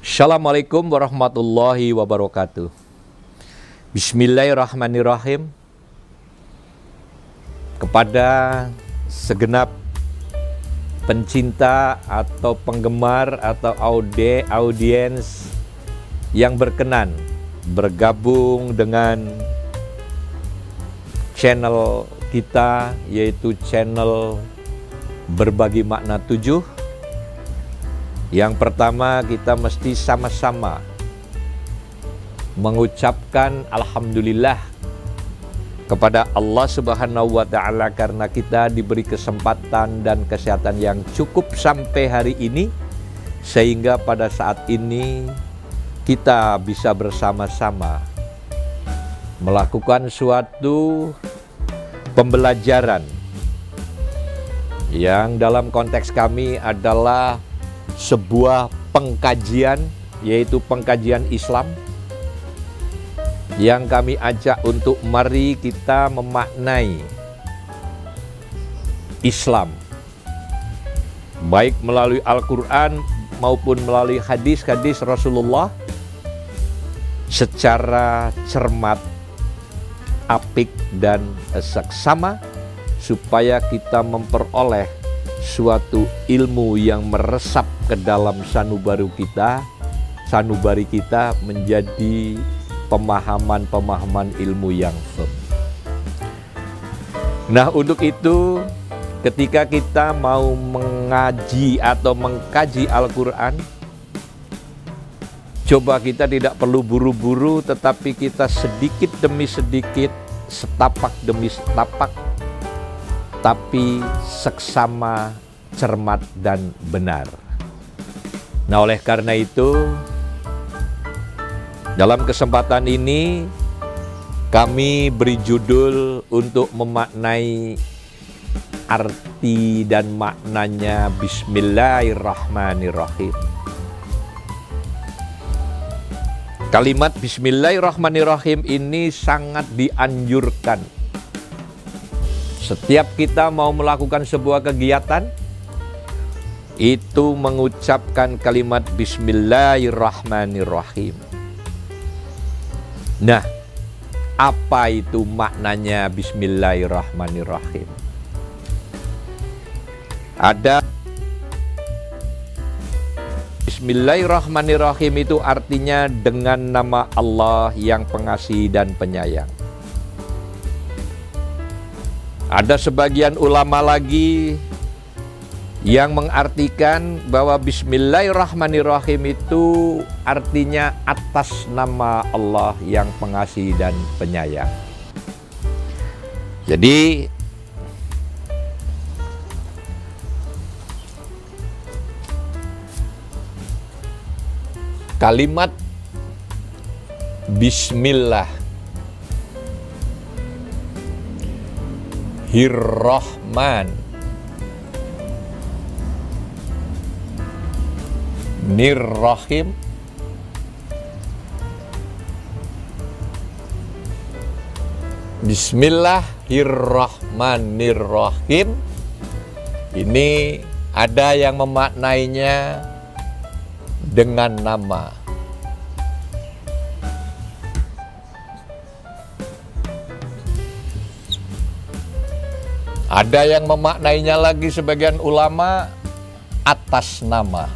Assalamualaikum warahmatullahi wabarakatuh. Bismillahirrahmanirrahim. Kepada segenap pencinta atau penggemar atau audiens yang berkenan bergabung dengan channel kita, yaitu channel Berbagi Makna 7. Yang pertama, kita mesti sama-sama mengucapkan alhamdulillah kepada Allah Subhanahu wa Ta'ala karena kita diberi kesempatan dan kesehatan yang cukup sampai hari ini, sehingga pada saat ini kita bisa bersama-sama melakukan suatu pembelajaran yang dalam konteks kami adalah sebuah pengkajian, yaitu pengkajian Islam, yang kami ajak untuk mari kita memaknai Islam baik melalui Al-Quran maupun melalui hadis-hadis Rasulullah secara cermat, apik, dan seksama, supaya kita memperoleh suatu ilmu yang meresap ke dalam sanubari kita menjadi pemahaman-pemahaman ilmu yang firm. Nah, untuk itu ketika kita mau mengaji atau mengkaji Al-Quran, coba kita tidak perlu buru-buru, tetapi kita sedikit demi sedikit, setapak demi setapak, tapi seksama, cermat, dan benar. Nah, oleh karena itu, dalam kesempatan ini kami beri judul untuk memaknai arti dan maknanya Bismillahirrahmanirrahim. Kalimat Bismillahirrahmanirrahim ini sangat dianjurkan. Setiap kita mau melakukan sebuah kegiatan, itu mengucapkan kalimat Bismillahirrahmanirrahim. Nah, apa itu maknanya Bismillahirrahmanirrahim? Ada Bismillahirrahmanirrahim itu artinya dengan nama Allah yang pengasih dan penyayang. Ada sebagian ulama lagi yang mengartikan bahwa Bismillahirrahmanirrahim itu artinya atas nama Allah yang pengasih dan penyayang. Jadi kalimat Bismillah Rahman Nirrahim Bismillahirrahmanirrahim ini ada yang memaknainya dengan nama. Ada yang memaknainya lagi sebagian ulama atas nama.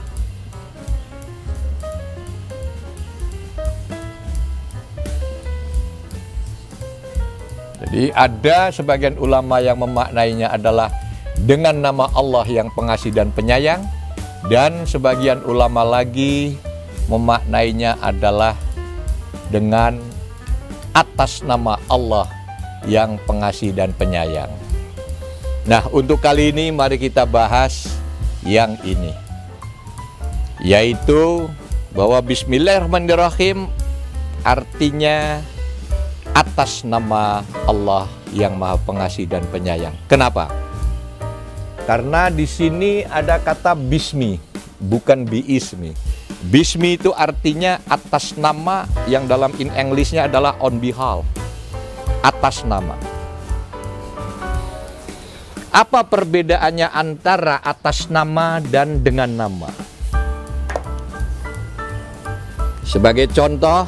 Jadi ada sebagian ulama yang memaknainya adalah dengan nama Allah yang pengasih dan penyayang, dan sebagian ulama lagi memaknainya adalah dengan atas nama Allah yang pengasih dan penyayang. Nah, untuk kali ini mari kita bahas yang ini, yaitu bahwa Bismillahirrahmanirrahim artinya atas nama Allah yang Maha Pengasih dan Penyayang. Kenapa? Karena di sini ada kata bismi, bukan biismi. Bismi itu artinya atas nama, yang dalam in English-nya adalah on behalf, atas nama. Apa perbedaannya antara atas nama dan dengan nama? Sebagai contoh,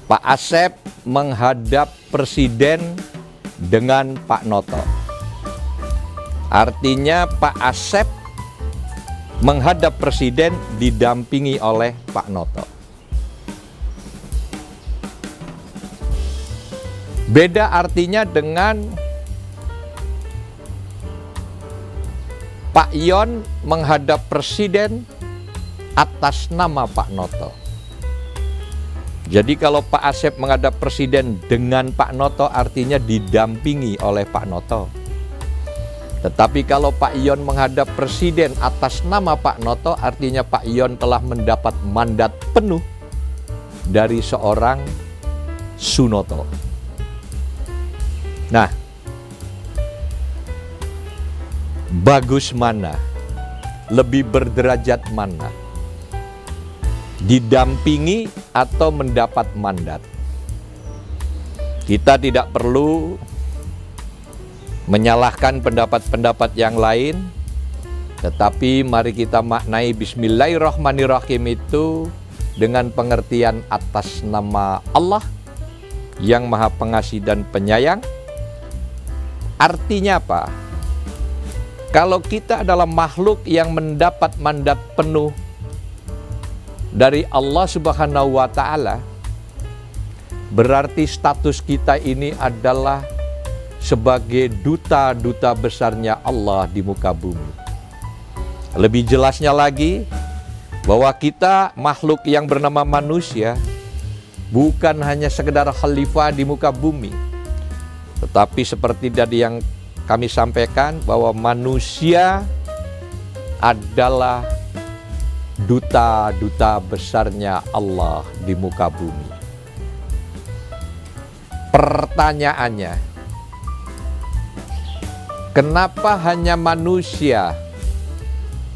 Pak Asep menghadap Presiden dengan Pak Noto. Artinya Pak Asep menghadap Presiden didampingi oleh Pak Noto. Beda artinya dengan Pak Yon menghadap Presiden atas nama Pak Noto. Jadi kalau Pak Asep menghadap Presiden dengan Pak Noto artinya didampingi oleh Pak Noto. Tetapi kalau Pak Yon menghadap Presiden atas nama Pak Noto artinya Pak Yon telah mendapat mandat penuh dari seorang Sunoto. Nah, bagus mana? Lebih berderajat mana? Didampingi atau mendapat mandat? Kita tidak perlu menyalahkan pendapat-pendapat yang lain, tetapi mari kita maknai Bismillahirrahmanirrahim itu dengan pengertian atas nama Allah yang Maha Pengasih dan Penyayang. Artinya apa? Kalau kita adalah makhluk yang mendapat mandat penuh dari Allah Subhanahu wa Ta'ala, berarti status kita ini adalah sebagai duta-duta besarnya Allah di muka bumi. Lebih jelasnya lagi, bahwa kita makhluk yang bernama manusia bukan hanya sekedar khalifah di muka bumi, tetapi seperti tadi yang kami sampaikan bahwa manusia adalah duta-duta besarnya Allah di muka bumi. Pertanyaannya, kenapa hanya manusia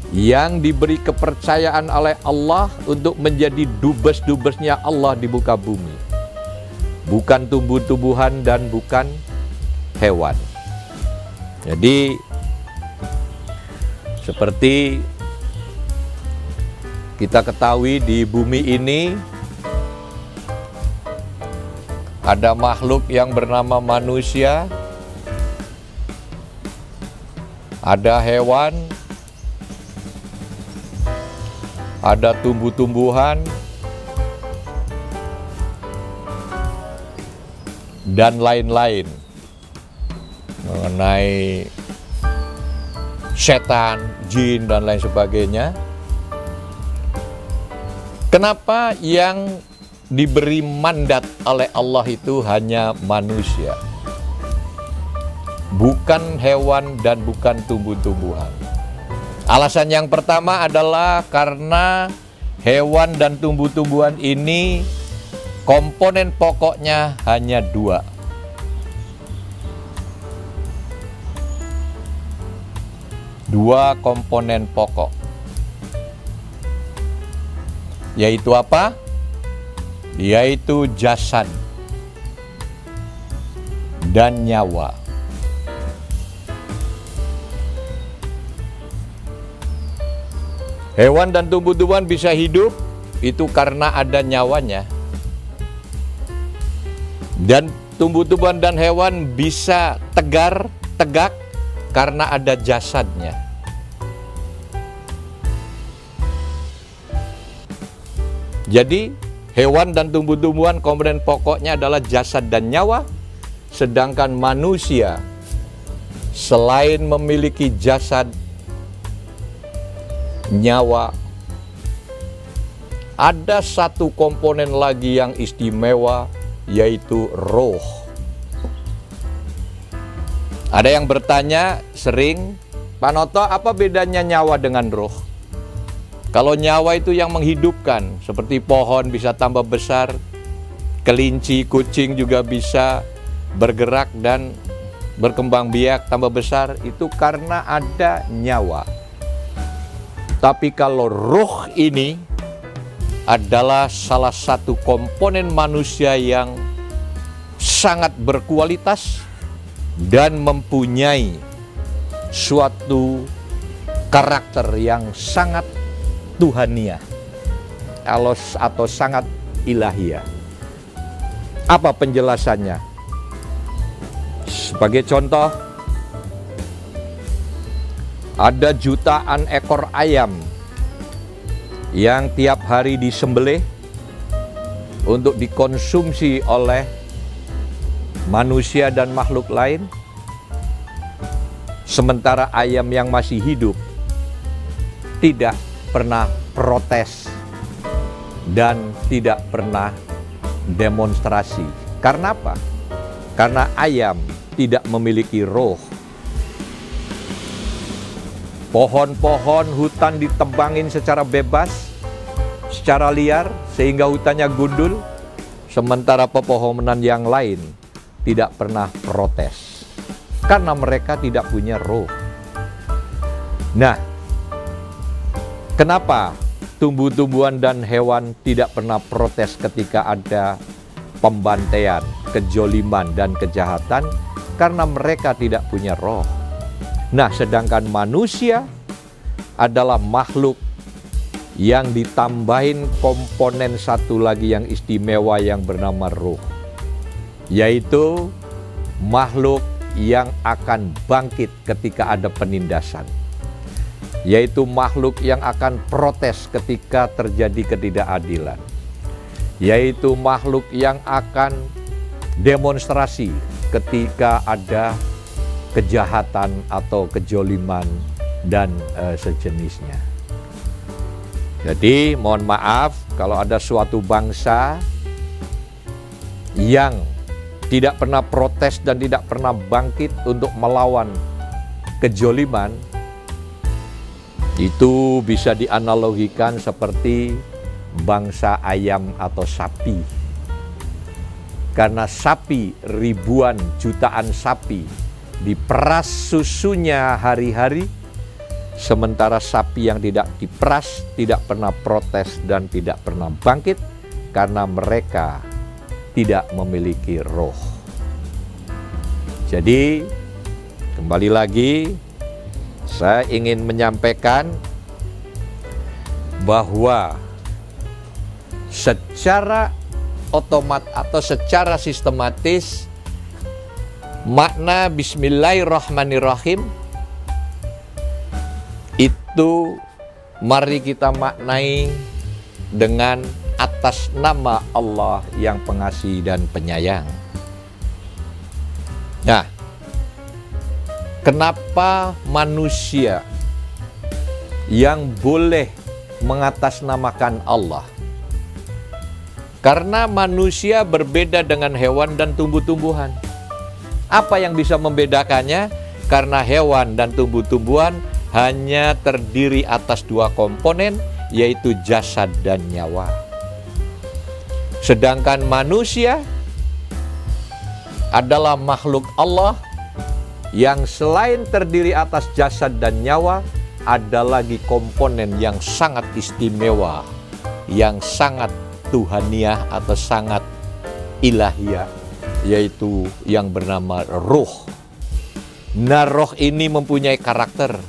yang diberi kepercayaan oleh Allah untuk menjadi dubes-dubesnya Allah di muka bumi? Bukan tumbuh-tumbuhan dan bukan hewan. Jadi seperti kita ketahui di bumi ini ada makhluk yang bernama manusia, ada hewan, ada tumbuh-tumbuhan, dan lain-lain. Mengenai setan, jin, dan lain sebagainya. Kenapa yang diberi mandat oleh Allah itu hanya manusia? Bukan hewan dan bukan tumbuh-tumbuhan. Alasan yang pertama adalah karena hewan dan tumbuh-tumbuhan ini komponen pokoknya hanya dua. Dua komponen pokok. Yaitu apa? Yaitu jasad dan nyawa. Hewan dan tumbuh-tumbuhan bisa hidup itu karena ada nyawanya. Dan tumbuh-tumbuhan dan hewan bisa tegak karena ada jasadnya. Jadi hewan dan tumbuh-tumbuhan komponen pokoknya adalah jasad dan nyawa, sedangkan manusia selain memiliki jasad, nyawa, ada satu komponen lagi yang istimewa, yaitu roh. Ada yang bertanya sering, Pak Noto, apa bedanya nyawa dengan roh? Kalau nyawa itu yang menghidupkan, seperti pohon bisa tambah besar, kelinci, kucing juga bisa bergerak dan berkembang biak tambah besar, itu karena ada nyawa. Tapi kalau roh ini adalah salah satu komponen manusia yang sangat berkualitas dan mempunyai suatu karakter yang sangat Tuhaniah. atau sangat ilahiyah. Apa penjelasannya? Sebagai contoh, ada jutaan ekor ayam yang tiap hari disembelih untuk dikonsumsi oleh manusia dan makhluk lain, sementara ayam yang masih hidup tidak pernah protes dan tidak pernah demonstrasi. Karena apa? Karena ayam tidak memiliki roh. Pohon-pohon hutan ditebangin secara bebas, secara liar, sehingga hutannya gundul, sementara pepohonan yang lain tidak pernah protes, karena mereka tidak punya roh. Nah, kenapa tumbuh-tumbuhan dan hewan tidak pernah protes ketika ada pembantaian, kejoliman, dan kejahatan? Karena mereka tidak punya roh. Nah, sedangkan manusia adalah makhluk yang ditambahin komponen satu lagi yang istimewa yang bernama roh, yaitu makhluk yang akan bangkit ketika ada penindasan, yaitu makhluk yang akan protes ketika terjadi ketidakadilan, yaitu makhluk yang akan demonstrasi ketika ada kejahatan atau kejoliman dan sejenisnya. Jadi mohon maaf kalau ada suatu bangsa yang tidak pernah protes dan tidak pernah bangkit untuk melawan kejoliman, itu bisa dianalogikan seperti bangsa ayam atau sapi. Karena sapi, ribuan jutaan sapi diperas susunya hari-hari, sementara sapi yang tidak diperas tidak pernah protes dan tidak pernah bangkit karena mereka tidak memiliki roh. Jadi kembali lagi saya ingin menyampaikan bahwa secara otomatis atau secara sistematis makna Bismillahirrahmanirrahim itu mari kita maknai dengan atas nama Allah yang pengasih dan penyayang. Nah, kenapa manusia yang boleh mengatasnamakan Allah? Karena manusia berbeda dengan hewan dan tumbuh-tumbuhan. Apa yang bisa membedakannya? Karena hewan dan tumbuh-tumbuhan hanya terdiri atas dua komponen, yaitu jasad dan nyawa. Sedangkan manusia adalah makhluk Allah yang selain terdiri atas jasad dan nyawa, ada lagi komponen yang sangat istimewa, yang sangat Tuhaniah atau sangat ilahiyah, yaitu yang bernama roh. Nah, roh ini mempunyai karakter.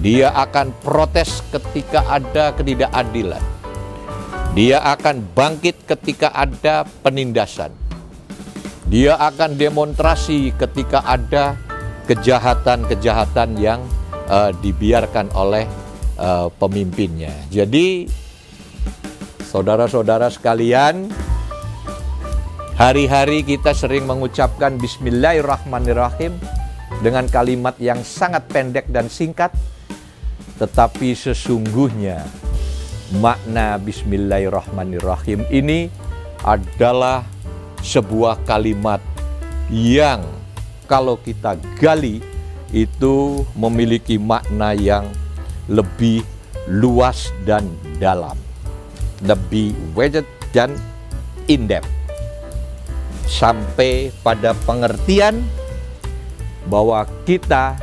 Dia akan protes ketika ada ketidakadilan. Dia akan bangkit ketika ada penindasan. Dia akan demonstrasi ketika ada kejahatan-kejahatan yang dibiarkan oleh pemimpinnya. Jadi, saudara-saudara sekalian, hari-hari kita sering mengucapkan Bismillahirrahmanirrahim dengan kalimat yang sangat pendek dan singkat, tetapi sesungguhnya makna Bismillahirrahmanirrahim ini adalah sebuah kalimat yang kalau kita gali itu memiliki makna yang lebih luas dan dalam, lebih wajib dan in-depth, sampai pada pengertian bahwa kita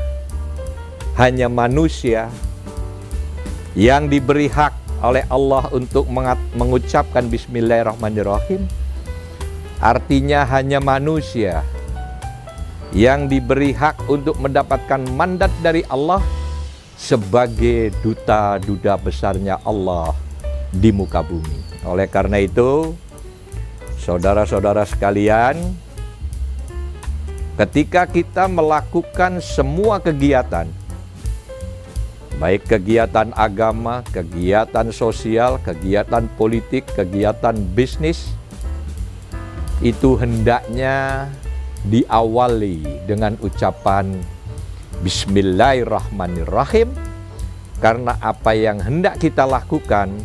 hanya manusia yang diberi hak oleh Allah untuk mengucapkan Bismillahirrahmanirrahim. Artinya hanya manusia yang diberi hak untuk mendapatkan mandat dari Allah sebagai duta-duta besarnya Allah di muka bumi. Oleh karena itu, saudara-saudara sekalian, ketika kita melakukan semua kegiatan, baik kegiatan agama, kegiatan sosial, kegiatan politik, kegiatan bisnis, itu hendaknya diawali dengan ucapan Bismillahirrahmanirrahim, karena apa yang hendak kita lakukan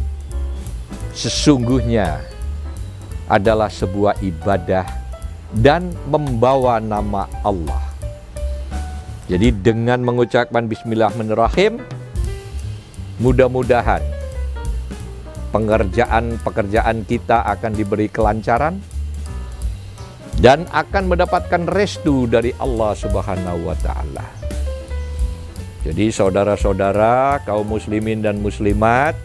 sesungguhnya adalah sebuah ibadah dan membawa nama Allah. Jadi dengan mengucapkan Bismillahirrahmanirrahim, mudah-mudahan pekerjaan kita akan diberi kelancaran dan akan mendapatkan restu dari Allah Subhanahu wa Ta'ala. Jadi saudara-saudara kaum muslimin dan muslimat,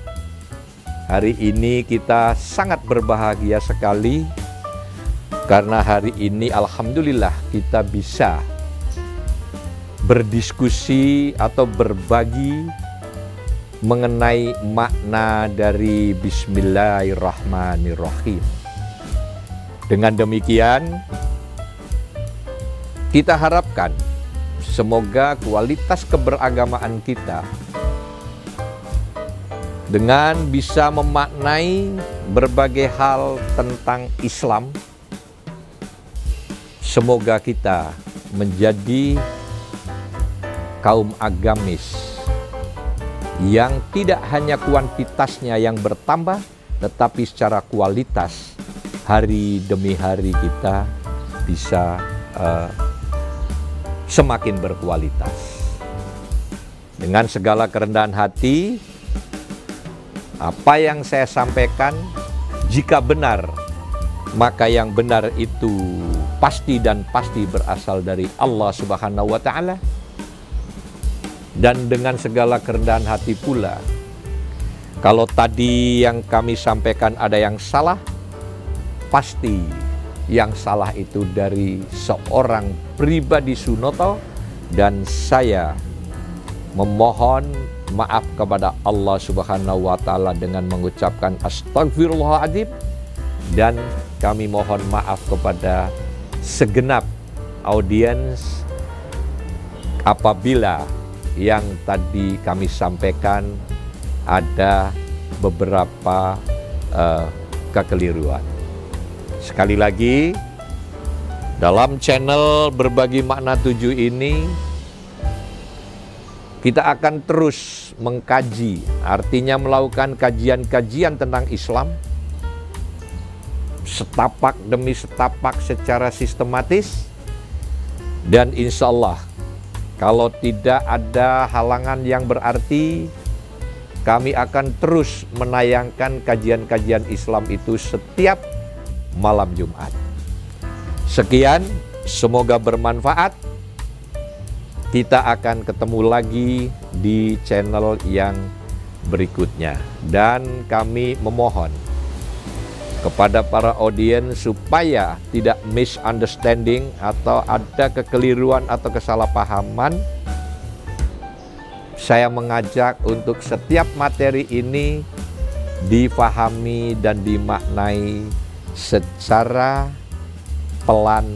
hari ini kita sangat berbahagia sekali karena hari ini alhamdulillah kita bisa berdiskusi atau berbagi mengenai makna dari Bismillahirrahmanirrahim. Dengan demikian, kita harapkan semoga kualitas keberagamaan kita dengan bisa memaknai berbagai hal tentang Islam, semoga kita menjadi kaum agamis yang tidak hanya kuantitasnya yang bertambah, tetapi secara kualitas hari demi hari kita bisa semakin berkualitas. Dengan segala kerendahan hati, apa yang saya sampaikan, jika benar, maka yang benar itu pasti dan pasti berasal dari Allah Subhanahu wa Ta'ala. Dan dengan segala kerendahan hati pula, kalau tadi yang kami sampaikan ada yang salah, pasti yang salah itu dari seorang pribadi Sunoto, dan saya memohon maaf kepada Allah Subhanahu wa Ta'ala dengan mengucapkan astagfirullahaladzim, dan kami mohon maaf kepada segenap audiens apabila yang tadi kami sampaikan ada beberapa kekeliruan. Sekali lagi, dalam channel Berbagi Makna 7 ini, kita akan terus mengkaji, artinya melakukan kajian-kajian tentang Islam, setapak demi setapak secara sistematis, dan insya Allah, kalau tidak ada halangan yang berarti, kami akan terus menayangkan kajian-kajian Islam itu setiap malam Jumat. Sekian, semoga bermanfaat. Kita akan ketemu lagi di channel yang berikutnya. Dan kami memohon kepada para audiens supaya tidak misunderstanding atau ada kekeliruan atau kesalahpahaman. Saya mengajak untuk setiap materi ini difahami dan dimaknai secara pelan,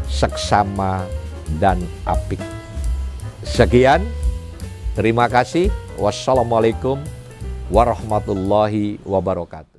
seksama, dan apik. Sekian, terima kasih. Wassalamualaikum warahmatullahi wabarakatuh.